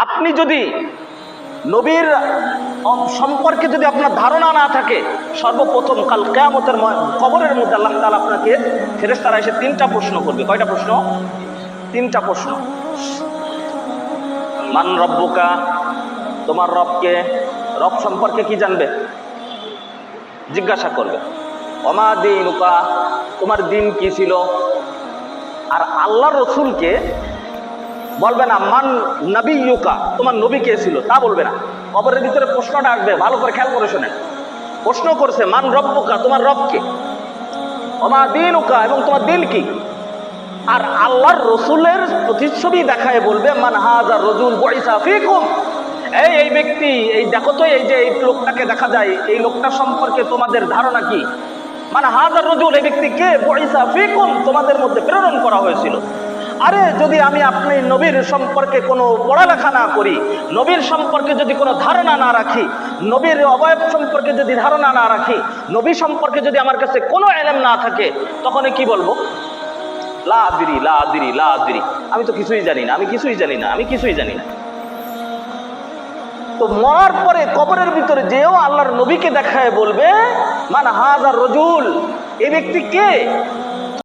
আপনি যদি নবীর সম্পর্কে যদি আপনার ধারণা না থাকে, সর্বপ্রথম কাল কিয়ামতের কবরের মধ্যে আল্লাহ তাআলা আপনাকে ফেরেশতারা এসে তিনটা প্রশ্ন করবে। কয়টা প্রশ্ন? তিনটা প্রশ্ন। মান রব্বুকা, তোমার রবকে, রব সম্পর্কে কি জানবে জিজ্ঞাসা করবে। ওমা দীনুকা, তোমার দিন কি ছিল। আর আল্লাহ রসুলকে বলবে না মান নবিয়ুকা, তোমার নবী কে ছিল, তা বলবে না। কবরের ভিতরে প্রশ্নটা আসবে, ভালো করে খেয়াল করে শোনেন। প্রশ্ন করছে মান রব্বুকা, তোমার রবকে, ওমা দীনুকা, এবং তোমার দিন কি। আর আল্লাহর রসুলের প্রতিচ্ছবি দেখায় বলবে মান হাযা রাজুল বুইসা ফীকুম, এই ব্যক্তি, এই দেখো তো, এই যে এই লোকটাকে দেখা যায়, এই লোকটা সম্পর্কে তোমাদের ধারণা কি। মানে হাজার রাজুল, এই ব্যক্তি কে, বুইসা ফীকুম, তোমাদের মধ্যে প্রেরণ করা হয়েছিল। আরে যদি আমি আপনি নবীর সম্পর্কে কোনো পড়ালেখা না করি, নবীর সম্পর্কে যদি কোনো ধারণা না রাখি, নবীর অবয়ব সম্পর্কে যদি ধারণা না রাখি, নবী সম্পর্কে যদি আমার কাছে কোনো ইলম না থাকে, তখন কি বলবো? লা আদরি লা আদরি লা আদরি, আমি তো কিছুই জানি না, আমি কিছুই জানি না, আমি কিছুই জানি না। তো মরার পরে কবরের ভিতরে যেও আল্লাহর নবীকে দেখায় বলবে মান হাযা রাজুল, এই ব্যক্তি কে।